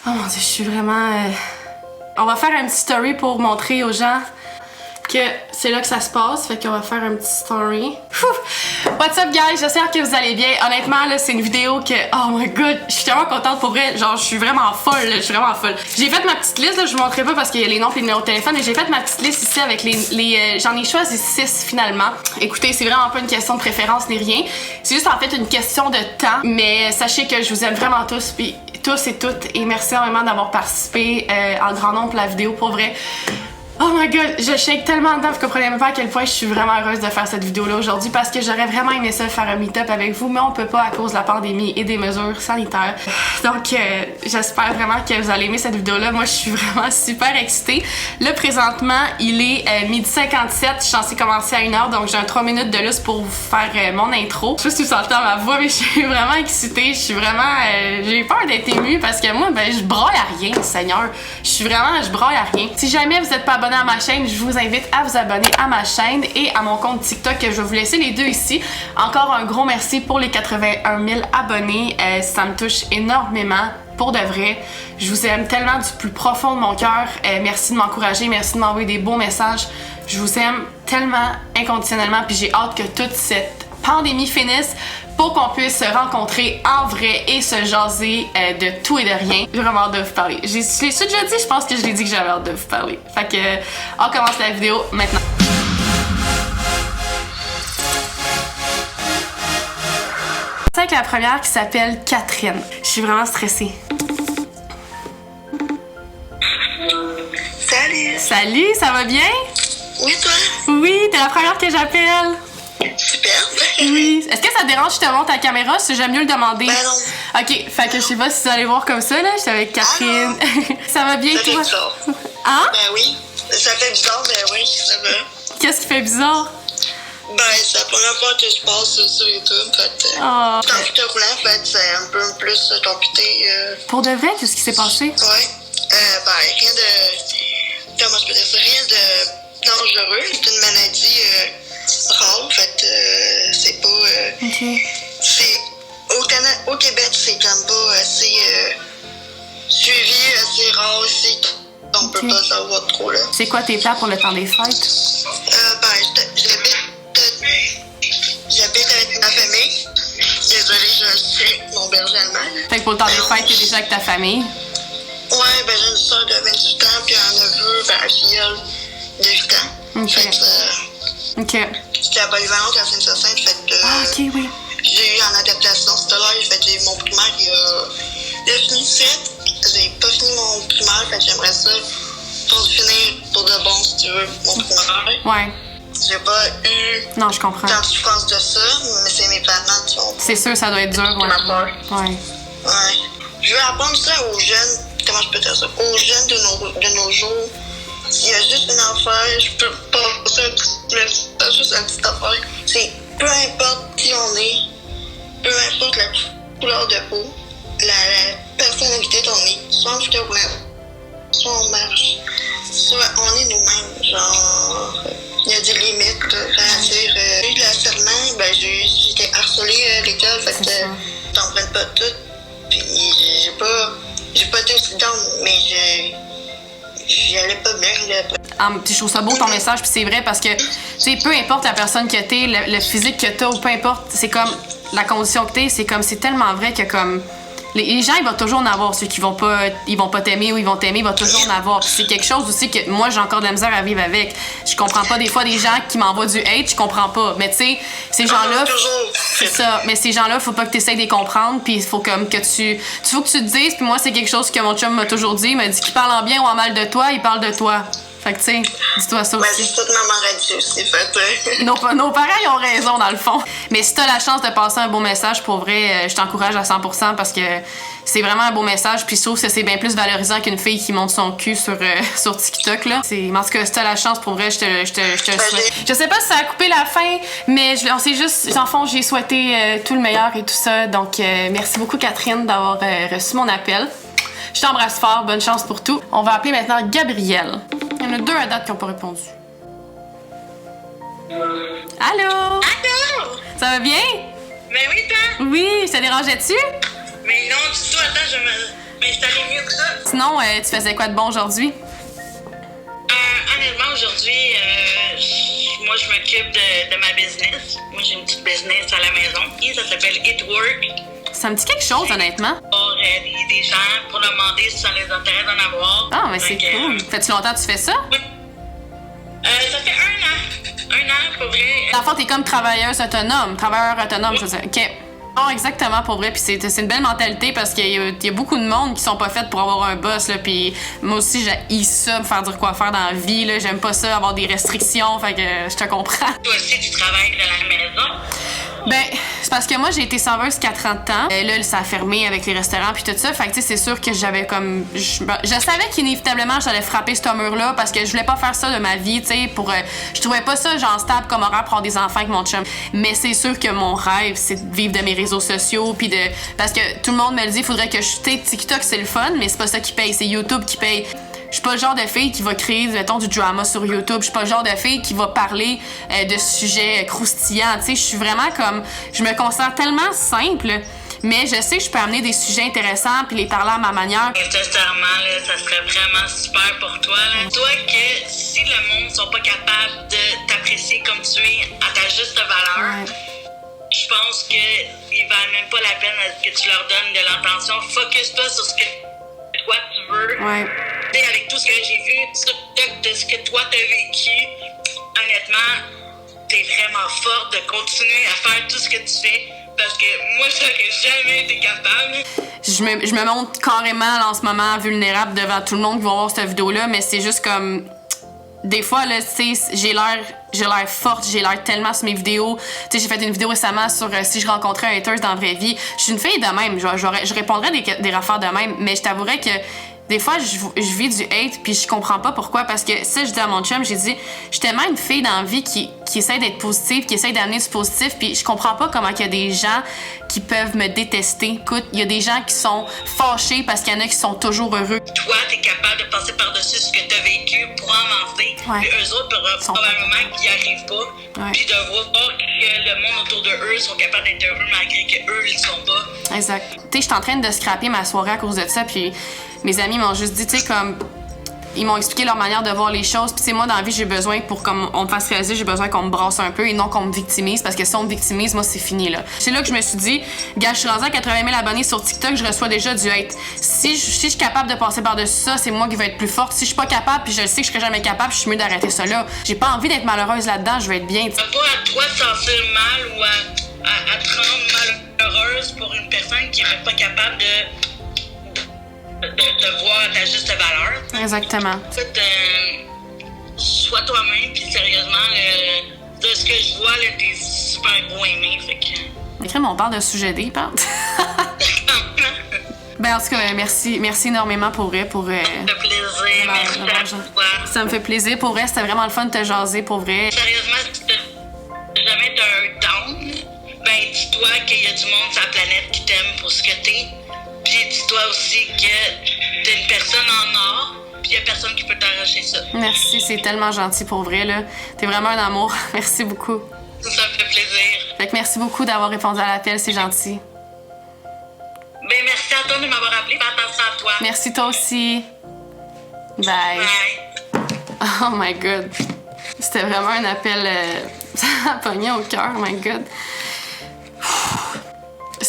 Oh mon Dieu, je suis vraiment... On va faire un petit story pour montrer aux gens que c'est là que ça se passe, fait qu'on va faire un petit story. What's up guys, j'espère que vous allez bien. Honnêtement là, c'est une vidéo que, oh my god, je suis tellement contente pour vrai, genre je suis vraiment folle, là, je suis vraiment folle. J'ai fait ma petite liste, là, je vous montrerai pas parce qu'il y a les noms et les numéros de téléphone, mais j'ai fait ma petite liste ici avec j'en ai choisi 6 finalement. Écoutez, c'est vraiment pas une question de préférence ni rien, c'est juste en fait une question de temps, mais sachez que je vous aime vraiment tous, puis tous et toutes, et merci énormément d'avoir participé en grand nombre pour la vidéo, pour vrai. Oh my god, je shake tellement dedans, vous comprenez même pas à quel point je suis vraiment heureuse de faire cette vidéo-là aujourd'hui parce que j'aurais vraiment aimé ça faire un meet-up avec vous, mais on peut pas à cause de la pandémie et des mesures sanitaires. Donc, j'espère vraiment que vous allez aimer cette vidéo-là. Moi, je suis vraiment super excitée. Là, présentement, il est 12h57. Je suis censée commencer à 1h, donc j'ai un 3 minutes de lustre pour vous faire mon intro. Je sais pas si vous sentez dans ma voix, mais je suis vraiment excitée. Je suis vraiment... j'ai peur d'être émue parce que moi, ben, je braille à rien, Seigneur. Je braille à rien. Si jamais vous êtes pas abonné à ma chaîne, je vous invite à vous abonner à ma chaîne et à mon compte TikTok. Je vais vous laisser les deux ici. Encore un gros merci pour les 81 000 abonnés. Ça me touche énormément. Pour de vrai, je vous aime tellement du plus profond de mon cœur. Merci de m'encourager, merci de m'envoyer des beaux messages. Je vous aime tellement inconditionnellement, puis j'ai hâte que toute cette pandémie finisse pour qu'on puisse se rencontrer en vrai et se jaser de tout et de rien. J'ai vraiment hâte de vous parler. Je l'ai déjà dit, je pense que je l'ai dit que j'avais hâte de vous parler. Fait que, on commence la vidéo maintenant. C'est avec la première qui s'appelle Catherine. Je suis vraiment stressée. Salut! Salut, ça va bien? Oui, toi? Oui, t'es la première que j'appelle. Super! Oui. Est-ce que ça te dérange si je te montre ta caméra? Si j'aime mieux le demander. Ben non. Ok, fait que je sais pas si vous allez voir comme ça, là. J'étais avec Catherine. Ça va bien, Ça toi? fait bizarre. Hein? Ben oui. Ça fait bizarre, ben oui, ça va. Qu'est-ce qui fait bizarre? Ben, c'est la première fois que je passe sur YouTube, fait que... Oh. Quand je te roulant, fait c'est un peu plus compliqué. Pour de vrai, qu'est-ce qui s'est passé? Ouais. Ben, rien de... Comment je peux dire ça? Rien de dangereux. C'est une maladie rare, fait c'est pas... Ok. C'est... Au Québec, c'est comme pas assez suivi, assez rare aussi. On peut pas savoir trop, là. C'est quoi tes plans pour le temps des fêtes? Ben, j'habite avec ma famille. Désolée, je suis mon berger allemand. Fait que pour le temps des fêtes, t'es déjà avec ta famille? Ouais, ben j'ai une soeur de 28 ans, puis un neveu, ben un filleul de 8 ans. Ok. Fait que, Ok. j'étais à Polyvalente à Saint-Hyacinthe, fait que... Ah, ok, oui. J'ai eu en adaptation scolaire, fait que j'ai eu mon primaire il a fini ici. J'ai pas fini mon primaire, fait que j'aimerais ça pour finir pour de bon, si tu veux, mon primaire. Ouais. J'ai pas eu Non, je comprends. tant de souffrance de ça, mais c'est mes parents qui ont... C'est sûr, ça doit être dur, qui m'ont peur. ouais. Ouais. Ouais. Je veux apprendre ça aux jeunes, comment je peux dire ça, aux jeunes de nos jours. S'il y a juste une affaire, je peux pas passer un petit message, juste une petite affaire. C'est peu importe qui on est, peu importe la couleur de peau, la personnalité qu'on est, soit on fait roulant, soit on marche, soit on est nous-mêmes, genre... Il y a des limites, c'est-à-dire, j'ai eu de l'harcèlement, ben j'étais harcelée à l'école, fait que t'en prennes pas tout, puis j'ai pas été aussi down, mais j'y allais pas bien, Puis je trouve ça beau ton message, puis c'est vrai parce que, tu sais, peu importe la personne que t'es, le physique que t'as, ou peu importe, c'est comme la condition que t'es, c'est comme, c'est tellement vrai que comme... Les gens, ils vont toujours en avoir. Ceux qui vont pas t'aimer ou ils vont t'aimer, ils vont toujours en avoir. Puis c'est quelque chose aussi que moi, j'ai encore de la misère à vivre avec. Je comprends pas des fois des gens qui m'envoient du hate, je comprends pas. Mais tu sais, ces gens-là, c'est ça. Mais ces gens-là, faut pas que tu essaies de les comprendre. Puis il faut comme que faut que tu te dises. Puis moi, c'est quelque chose que mon chum m'a toujours dit. Il m'a dit qu'il parle en bien ou en mal de toi, il parle de toi. Fait que tu sais, dis-toi ça aussi. Ouais, c'est toute maman radio aussi, fait. Nos parents, ils ont raison, dans le fond. Mais si t'as la chance de passer un beau message, pour vrai, je t'encourage à 100% parce que c'est vraiment un beau message. Puis je trouve que c'est bien plus valorisant qu'une fille qui monte son cul sur TikTok, là. En tout cas, si t'as la chance, pour vrai, je te le souhaite. Je sais pas si ça a coupé la fin, mais on s'est juste... En fond, j'ai souhaité tout le meilleur et tout ça. Donc, merci beaucoup, Catherine, d'avoir reçu mon appel. Je t'embrasse fort, bonne chance pour tout. On va appeler maintenant Gabrielle. Il y en a 2 à date qui n'ont pas répondu. Allô? Allô? Ça va bien? Mais oui, toi? Oui, ça dérangeait-tu? Mais non, du tout, attends, Mais c'est allé mieux que ça. Sinon, tu faisais quoi de bon aujourd'hui? Honnêtement, aujourd'hui, moi, je m'occupe de ma business. Moi, j'ai une petite business à la maison. Et ça s'appelle It Work. Ça me dit quelque chose, honnêtement. Pour des gens, pour demander si ça les intéresse d'en avoir. Ah, mais c'est cool. Fait-tu longtemps que tu fais ça? Oui. Ça fait 1 an. 1 an, pour vrai. Dans le fond, t'es comme travailleur autonome, je veux dire. OK. Non, exactement, pour vrai. Puis c'est une belle mentalité parce qu'il y a beaucoup de monde qui sont pas faits pour avoir un boss, là. Puis moi aussi, j'ai ça, me faire dire quoi faire dans la vie, là. J'aime pas ça, avoir des restrictions. Fait que je te comprends. Toi aussi, tu travailles de la maison? Ben, c'est parce que moi, j'ai été serveuse 40 ans. Là, ça a fermé avec les restaurants puis tout ça. Fait que, tu sais, c'est sûr que j'avais comme... Je savais qu'inévitablement, j'allais frapper ce mur-là parce que je voulais pas faire ça de ma vie, tu sais, pour... je trouvais pas ça, genre, stable comme horaire pour avoir des enfants avec mon chum. Mais c'est sûr que mon rêve, c'est de vivre de mes réseaux sociaux puis de... Parce que tout le monde me le dit, il faudrait que je... Tu sais, TikTok, c'est le fun, mais c'est pas ça qui paye, c'est YouTube qui paye. Je suis pas le genre de fille qui va créer, mettons, du drama sur YouTube. Je suis pas le genre de fille qui va parler de sujets croustillants. Tu sais, je suis vraiment comme... Je me considère tellement simple, mais je sais que je peux amener des sujets intéressants puis les parler à ma manière. Sincèrement, là, ça serait vraiment super pour toi. Là. Toi, que si le monde ne sont pas capables de t'apprécier comme tu es à ta juste valeur, je pense qu'il ne valent même pas la peine que tu leur donnes de l'attention. Focus-toi sur ce que toi tu veux. Ouais. Avec tout ce que j'ai vu, de ce que toi t'as vécu, honnêtement, t'es vraiment forte de continuer à faire tout ce que tu fais parce que moi, j'aurais jamais été capable. Je me montre carrément en ce moment vulnérable devant tout le monde qui va voir cette vidéo-là, mais c'est juste comme... Des fois, là, tu sais, j'ai l'air forte, j'ai l'air tellement sur mes vidéos. Tu sais, j'ai fait une vidéo récemment sur si je rencontrais un haters dans la vraie vie. Je suis une fille de même, je répondrais des affaires de même, mais je t'avouerais que des fois, je vis du hate puis je comprends pas pourquoi. Parce que ça, je dis à mon chum, j'ai dit, je suis tellement une fille dans la vie qui essaie d'être positive, qui essaie d'amener du positif, puis je comprends pas comment il y a des gens qui peuvent me détester. Écoute, il y a des gens qui sont fâchés parce qu'il y en a qui sont toujours heureux. Toi, t'es capable de passer par-dessus ce que t'as vécu pour avancer. Ouais. Puis eux autres, probablement qu'ils n'y arrivent pas. Ouais. Puis de voir que le monde autour de eux sont capables d'être heureux malgré qu'eux, ils sont pas. Exact. Tu sais, je suis en train de scraper ma soirée à cause de ça, puis mes amis m'ont juste dit, tu sais, comme... Ils m'ont expliqué leur manière de voir les choses. Puis, moi, dans la vie, j'ai besoin, pour qu'on me fasse réaliser, j'ai besoin qu'on me brasse un peu et non qu'on me victimise. Parce que si on me victimise, moi, c'est fini, là. C'est là que je me suis dit, gars, je suis rendue à 80 000 abonnés sur TikTok, je reçois déjà du hate. Si je suis capable de passer par-dessus ça, c'est moi qui vais être plus forte. Si je suis pas capable, puis je sais que je serai jamais capable, je suis mieux d'arrêter ça là. J'ai pas envie d'être malheureuse là-dedans, je veux être bien. T'as pas à toi de sentir mal ou à te rendre malheureuse pour une personne qui est pas capable de voir à ta juste valeur. Exactement. En fait, sois toi-même, puis sérieusement, de ce que je vois, là, t'es super gros aimé, fait que... Écris, on parle de sujet D, parle. Ben, en tout cas, merci énormément pour vrai. Ça me fait plaisir, merci à toi. Ça me fait plaisir, pour vrai, c'était vraiment le fun de te jaser, pour vrai. Sérieusement, si jamais t'as un down, ben dis-toi qu'il y a du monde sur la planète qui t'aime pour ce que t'es. Puis dis-toi aussi que t'es une personne en or, puis il y a personne qui peut t'arracher ça. Merci, c'est tellement gentil pour vrai, là. T'es vraiment un amour. Merci beaucoup. Ça me fait plaisir. Fait que merci beaucoup d'avoir répondu à l'appel, c'est gentil. Ben merci à toi de m'avoir appelé, fais attention à toi. Merci toi aussi. Bye. Bye. Oh my god. C'était vraiment un appel... Ça a pogné au cœur, oh my god.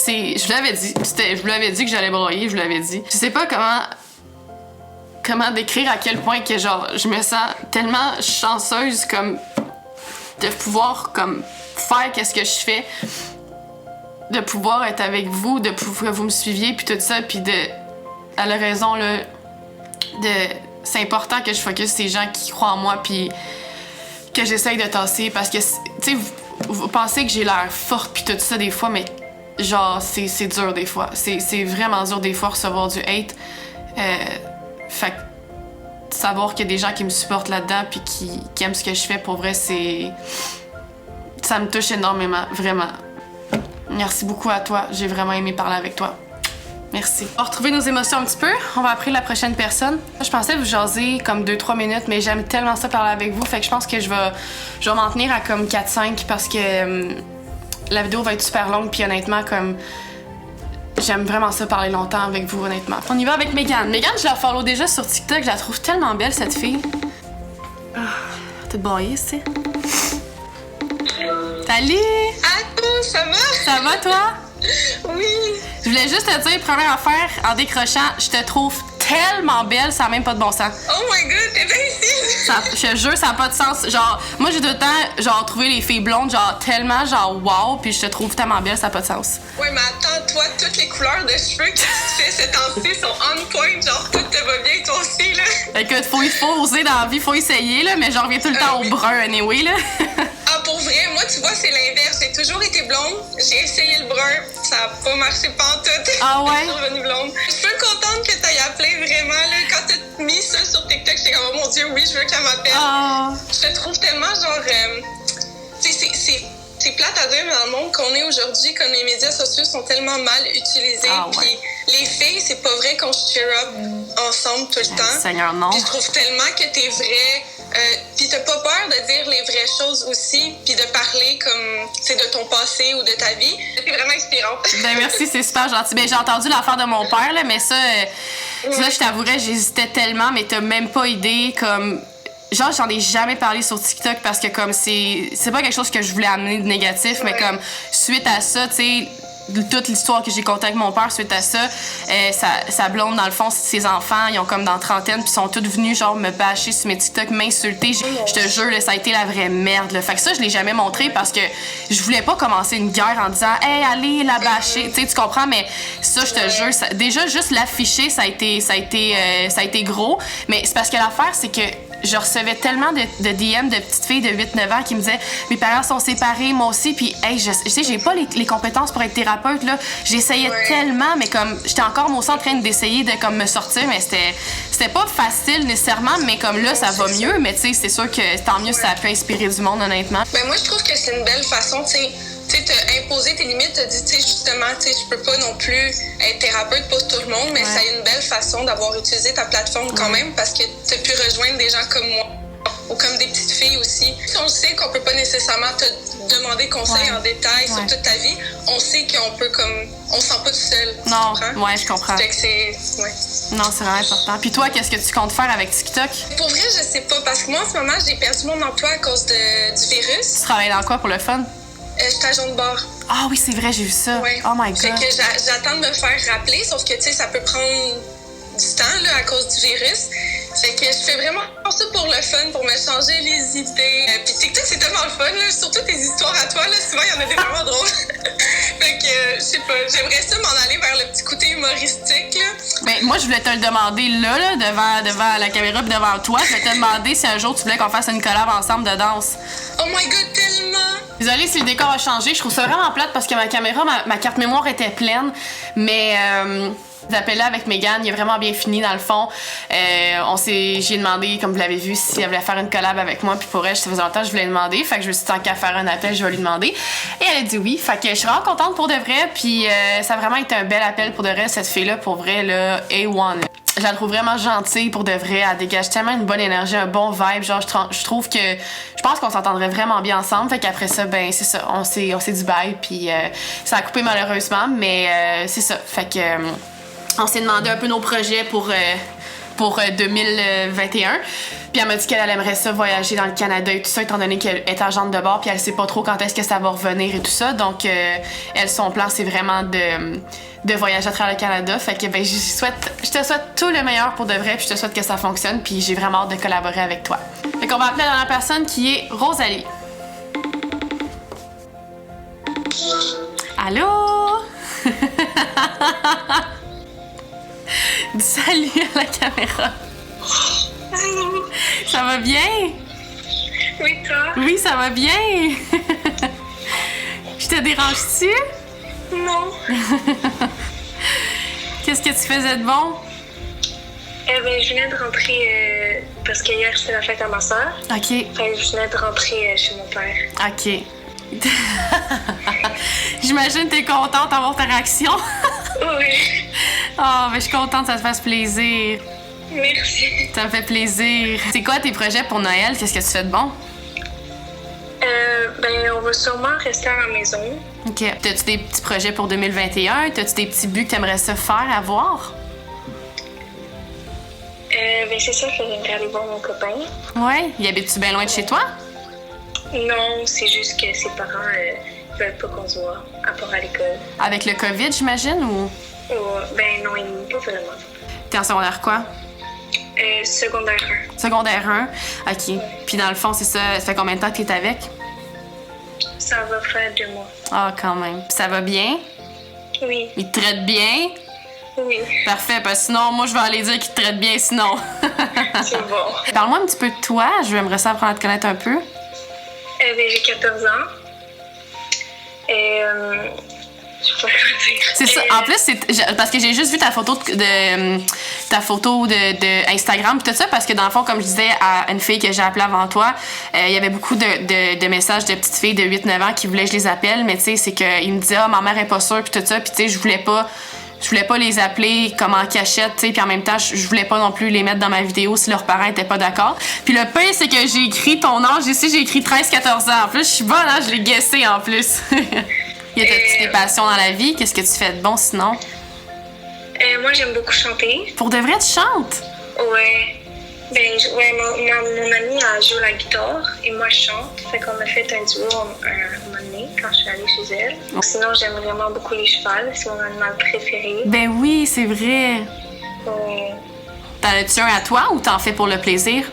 Je vous l'avais dit. Je vous l'avais dit que j'allais broyer, je vous l'avais dit. Je sais pas comment décrire à quel point que genre je me sens tellement chanceuse comme de pouvoir comme faire qu'est-ce que je fais, de pouvoir être avec vous, de pouvoir que vous me suiviez puis tout ça, puis elle a raison là, c'est important que je focus sur ces gens qui croient en moi puis que j'essaye de tasser parce que tu sais vous pensez que j'ai l'air forte puis tout ça des fois, mais genre c'est dur des fois, c'est vraiment dur des fois recevoir du hate. Fait que savoir qu'il y a des gens qui me supportent là-dedans puis qui aiment ce que je fais, pour vrai, ça me touche énormément, vraiment. Merci beaucoup à toi, j'ai vraiment aimé parler avec toi. Merci. On va retrouver nos émotions un petit peu, on va appeler la prochaine personne. Je pensais vous jaser comme 2-3 minutes, mais j'aime tellement ça parler avec vous, fait que je pense que je vais m'en tenir à comme 4-5 parce que la vidéo va être super longue, puis honnêtement, comme j'aime vraiment ça parler longtemps avec vous, honnêtement. On y va avec Megan. Megan, je la follow déjà sur TikTok, je la trouve tellement belle, cette fille. Ah, t'es baillée, tu sais. Salut! Attends, ça va? Ça va, toi? Oui. Je voulais juste te dire, première affaire, en décrochant, je te trouve tellement belle, ça n'a même pas de bon sens. Oh my god, t'es bien ici! Je te jure, ça n'a pas de sens. Genre, moi, j'ai tout le temps, genre, trouvé les filles blondes, genre, tellement, genre, wow, puis je te trouve tellement belle, ça n'a pas de sens. Ouais, mais attends, toi, toutes les couleurs de cheveux que tu fais ces temps-ci sont on point, genre, tout te va bien, toi aussi, là. Écoute, il faut oser dans la vie, faut essayer, là, mais j'en reviens tout le temps au oui. brun, anyway, là. Ah, pour vrai, moi, tu vois, c'est l'inverse. J'ai toujours été blonde, j'ai essayé le brun, ça a pas marché pantoute. Ah ouais? Je suis revenue blonde. Je suis contente que t'ailles appelé, vraiment, là. Quand t'as mis ça sur TikTok, j'étais comme, oh mon Dieu, oui, je veux qu'elle m'appelle. Oh. Je te trouve tellement, genre, tu sais, c'est plate à dire, mais dans le monde qu'on est aujourd'hui, comme les médias sociaux sont tellement mal utilisés, Ah ouais. puis les filles, c'est pas vrai qu'on se cheer up ensemble tout le temps. Seigneur, non. Puis je trouve tellement que t'es vraie, puis t'as pas peur de dire les vraies choses aussi, puis de parler comme, c'est de ton passé ou de ta vie. C'est vraiment inspirant. Ben merci, c'est super gentil. Ben j'ai entendu l'affaire de mon père, là, mais ça, ça je t'avouerais, j'hésitais tellement, mais t'as même pas idée, comme... Genre, j'en ai jamais parlé sur TikTok parce que comme c'est pas quelque chose que je voulais amener de négatif, mais comme suite à ça, tu sais, toute l'histoire que j'ai contée avec mon père suite à ça, sa blonde, dans le fond, ses enfants, ils ont comme dans trentaine, puis sont tous venus genre me bâcher sur mes TikTok, m'insulter. Je te jure, là, ça a été la vraie merde. Là. Fait que ça, je l'ai jamais montré parce que je voulais pas commencer une guerre en disant « Hey, allez la bâcher ». Tu sais, tu comprends, mais ça, je te jure, déjà, juste l'afficher, ça a été gros. Mais c'est parce que l'affaire, c'est que je recevais tellement de DM de petites filles de 8-9 ans qui me disaient « Mes parents sont séparés, moi aussi. » Puis, hey, je sais, j'ai pas les compétences pour être thérapeute, là. J'essayais tellement, mais comme, j'étais encore, moi aussi, en train d'essayer de, comme, me sortir, mais c'était pas facile, nécessairement, mais comme là, ça va mieux. Mais, tu sais, c'est sûr que tant mieux si ça peut inspirer du monde, honnêtement. Ben, moi, je trouve que c'est une belle façon, tu sais, t'as imposé tes limites, t'as dit, tu sais, justement, tu sais, je peux pas non plus être thérapeute pour tout le monde, mais ça a une belle façon d'avoir utilisé ta plateforme quand même, parce que t'as pu rejoindre des gens comme moi, ou comme des petites filles aussi. Si on sait qu'on peut pas nécessairement te demander conseil en détail sur toute ta vie, on sait qu'on peut comme... On se sent pas tout seul. Non, tu comprends? ouais, je comprends. Fait que c'est... Ouais. Non, c'est vraiment important. Puis toi, qu'est-ce que tu comptes faire avec TikTok? Pour vrai, je sais pas, parce que moi, en ce moment, j'ai perdu mon emploi à cause du virus. Tu travailles dans quoi pour le fun? Je suis agent de bord. Ah oui, c'est vrai, j'ai vu ça. Ouais. Oh my God. Fait que j'attends de me faire rappeler, sauf que, tu sais, ça peut prendre du temps, là, à cause du virus. Fait que je fais vraiment ça pour le fun, pour me changer les idées. Puis TikTok, c'est tellement le fun, là. Surtout tes histoires à toi, là. Souvent, il y en a des vraiment drôles. Fait que, je sais pas, j'aimerais ça m'en aller vers le petit côté humoristique, là. Ben, moi, je voulais te le demander là, devant la caméra puis devant toi. Je voulais te demander si un jour tu voulais qu'on fasse une collab ensemble de danse. Oh my God, tellement! Désolée si le décor a changé. Je trouve ça vraiment plate parce que ma caméra, ma carte mémoire était pleine. Mais l'appel là avec Megan, il a vraiment bien fini dans le fond. J'ai demandé, comme vous l'avez vu, si elle voulait faire une collab avec moi. Puis pour elle, ça faisait longtemps que je voulais demander. Fait que je me suis dit, tant qu'à faire un appel, je vais lui demander. Et elle a dit oui. Fait que je suis vraiment contente pour de vrai. Puis ça a vraiment été un bel appel pour de vrai. Cette fille-là, pour vrai, là, A1. Je la trouve vraiment gentille pour de vrai. Elle dégage tellement une bonne énergie, un bon vibe. Genre, je trouve que... Je pense qu'on s'entendrait vraiment bien ensemble. Fait qu'après ça, ben c'est ça. On s'est dit bye. Puis ça a coupé malheureusement. Mais c'est ça. Fait que... on s'est demandé un peu nos projets pour 2021. Puis elle m'a dit qu'elle aimerait ça voyager dans le Canada et tout ça, étant donné qu'elle est agente de bord, puis elle sait pas trop quand est-ce que ça va revenir et tout ça. Donc, elle, son plan, c'est vraiment de voyager à travers le Canada. Fait que, ben, je te souhaite tout le meilleur pour de vrai, puis je te souhaite que ça fonctionne, puis j'ai vraiment hâte de collaborer avec toi. Fait qu'on va appeler la dernière personne qui est Rosalie. Allô? Dis salut à la caméra. Allô? Ça va bien? Oui, toi? Oui, ça va bien. Je te dérange-tu? Non. Qu'est-ce que tu faisais de bon? Ben, je venais de rentrer parce que hier c'était la fête à ma soeur. OK. Je venais de rentrer chez mon père. OK. J'imagine que t'es contente d'avoir ta réaction. Oui. Oh, mais je suis contente que ça te fasse plaisir. Merci. Ça me fait plaisir. C'est quoi tes projets pour Noël? Qu'est-ce que tu fais de bon? Ben, on va sûrement rester à la maison. OK. T'as-tu des petits projets pour 2021? T'as-tu des petits buts que t'aimerais ça faire, avoir? Ben c'est sûr que j'aimerais aller voir mon copain. Ouais. Il habite-tu bien loin de chez toi? Non, c'est juste que ses parents veulent pas qu'on se voit, à part à l'école. Avec le COVID, j'imagine, ou? Ben non, pas vraiment. T'es en secondaire quoi? Secondaire 1. Secondaire 1. OK. Ouais. Puis dans le fond, c'est ça. Ça fait combien de temps que t'es avec? Ça va faire 2 mois. Ah, quand même. Puis ça va bien? Oui. Il te traite bien? Oui. Parfait, parce que sinon, moi, je vais aller dire qu'il te traite bien sinon. C'est bon. Parle-moi un petit peu de toi. J'aimerais ça apprendre à te connaître un peu. Ben, j'ai 14 ans. Je sais pas quoi dire. C'est ça. En plus, parce que j'ai juste vu ta photo de Instagram pis tout ça, parce que dans le fond, comme je disais à une fille que j'ai appelée avant toi, il y avait beaucoup de messages de petites filles de 8-9 ans qui voulaient que je les appelle, mais tu sais, c'est qu'ils me disaient « Ah, ma mère est pas sûre » pis tout ça, pis tu sais, je voulais pas les appeler comme en cachette, tu sais, puis en même temps, je voulais pas non plus les mettre dans ma vidéo si leurs parents étaient pas d'accord. Puis le pire, c'est que j'ai écrit ton âge ici, j'ai écrit 13-14 ans. En plus, je suis bonne, hein, je l'ai guessé en plus. Y a-t-il des passions dans la vie? Qu'est-ce que tu fais de bon sinon? Moi, j'aime beaucoup chanter. Pour de vrai, tu chantes? Ouais. Mon amie a joué la guitare et moi je chante. Fait qu'on a fait un duo un moment donné quand je suis allée chez elle. Sinon, j'aime vraiment beaucoup les chevals. C'est mon animal préféré. Ben oui, c'est vrai. T'en as-tu un à toi ou t'en fais pour le plaisir?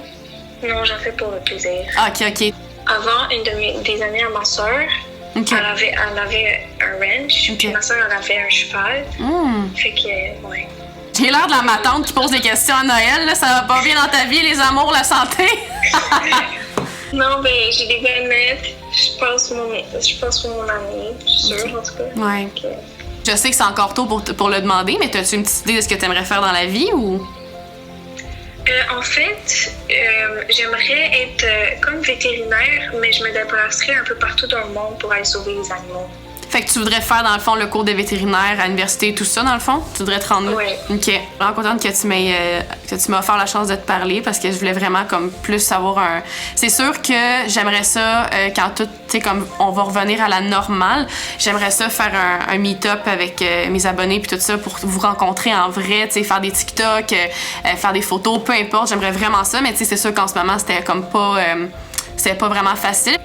Non, j'en fais pour le plaisir. OK. Avant, des années à ma soeur, okay. elle avait un ranch. Okay. Puis ma soeur, elle avait un cheval. Fait que, ouais. J'ai l'air de ma tante qui pose des questions à Noël, là. Ça va pas bien dans ta vie, les amours, la santé? Non, ben, j'ai des belles je pense pour mon année, je suis sûre, en tout cas. Ouais. Okay. Je sais que c'est encore tôt pour le demander, mais as-tu une petite idée de ce que tu aimerais faire dans la vie, ou? En fait, j'aimerais être comme vétérinaire, mais je me déplacerais un peu partout dans le monde pour aller sauver les animaux. Fait que tu voudrais faire, dans le fond, le cours de vétérinaire à l'université, tout ça, dans le fond? Tu voudrais te rendre là? Oui. OK. Vraiment contente que tu m'aies offert la chance de te parler parce que je voulais vraiment comme plus avoir un... C'est sûr que j'aimerais ça, quand tout, tu sais, comme on va revenir à la normale, j'aimerais ça faire un meet-up avec mes abonnés puis tout ça pour vous rencontrer en vrai, tu sais, faire des TikTok, faire des photos, peu importe. J'aimerais vraiment ça, mais tu sais, c'est sûr qu'en ce moment, c'était comme pas... c'était pas vraiment facile.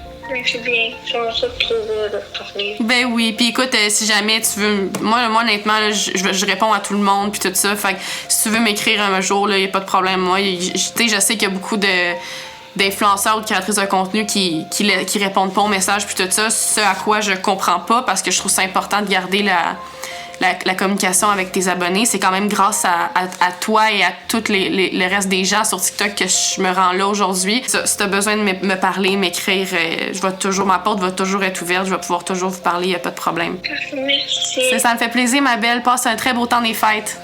C'est bien, j'ai ça plaisir de te parler. Ben oui, puis écoute, si jamais tu veux... Moi honnêtement, là, je réponds à tout le monde puis tout ça, fait que si tu veux m'écrire un jour, il n'y a pas de problème. Moi, je sais qu'il y a beaucoup d'influenceurs ou de créatrices de contenu qui répondent pas aux messages puis tout ça, ce à quoi je comprends pas parce que je trouve ça important de garder la communication avec tes abonnés. C'est quand même grâce à toi et à tout le reste des gens sur TikTok que je me rends là aujourd'hui. Si t'as besoin de me parler, m'écrire, ma porte va toujours être ouverte. Je vais pouvoir toujours vous parler, il n'y a pas de problème. Merci. Ça me fait plaisir, ma belle. Passe un très beau temps des fêtes.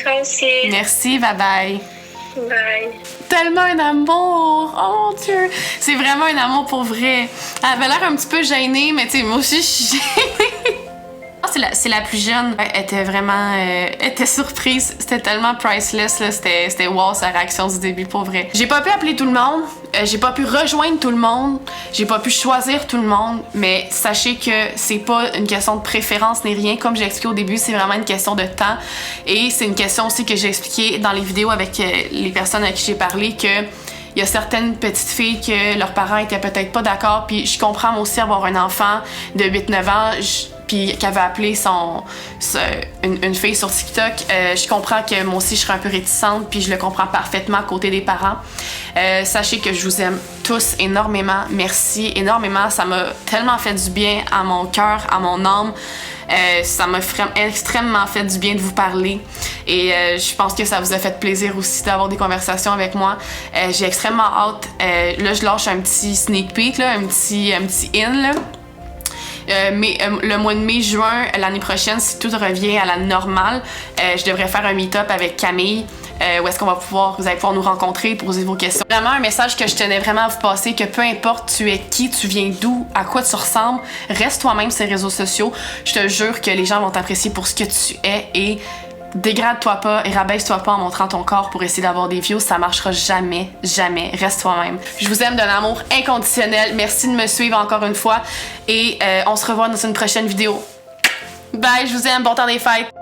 Toi aussi. Merci, bye-bye. Bye. Tellement un amour! Oh mon Dieu! C'est vraiment un amour pour vrai. Elle avait l'air un petit peu gênée, mais tu sais, moi aussi, je suis gênée. C'est la plus jeune. Elle était vraiment... elle était surprise. C'était tellement priceless, là. C'était wow, sa réaction du début, pour vrai. J'ai pas pu appeler tout le monde. J'ai pas pu rejoindre tout le monde. J'ai pas pu choisir tout le monde. Mais sachez que c'est pas une question de préférence ni rien. Comme j'ai expliqué au début, c'est vraiment une question de temps. Et c'est une question aussi que j'ai expliqué dans les vidéos avec les personnes à qui j'ai parlé que... Il y a certaines petites filles que leurs parents étaient peut-être pas d'accord, puis je comprends moi aussi avoir un enfant de 8-9 ans, puis qui avait appelé une fille sur TikTok. Je comprends que moi aussi je serais un peu réticente, puis je le comprends parfaitement à côté des parents. Sachez que je vous aime tous énormément. Merci énormément. Ça m'a tellement fait du bien à mon cœur, à mon âme. Ça m'a extrêmement fait du bien de vous parler et je pense que ça vous a fait plaisir aussi d'avoir des conversations avec moi. J'ai extrêmement hâte. Là, je lâche un petit sneak peek, là, un petit in. Là. Mais le mois de mai-juin, l'année prochaine, si tout revient à la normale, je devrais faire un meet-up avec Camille. Où est-ce qu'on va vous allez pouvoir nous rencontrer, poser vos questions. Vraiment un message que je tenais vraiment à vous passer, que peu importe tu es qui, tu viens d'où, à quoi tu ressembles, reste toi-même sur les réseaux sociaux. Je te jure que les gens vont t'apprécier pour ce que tu es et Dégrade-toi pas et rabaisse-toi pas en montrant ton corps pour essayer d'avoir des views, ça marchera jamais, jamais. Reste toi-même. Je vous aime d'un amour inconditionnel. Merci de me suivre encore une fois et on se revoit dans une prochaine vidéo. Bye, je vous aime, bon temps des fêtes!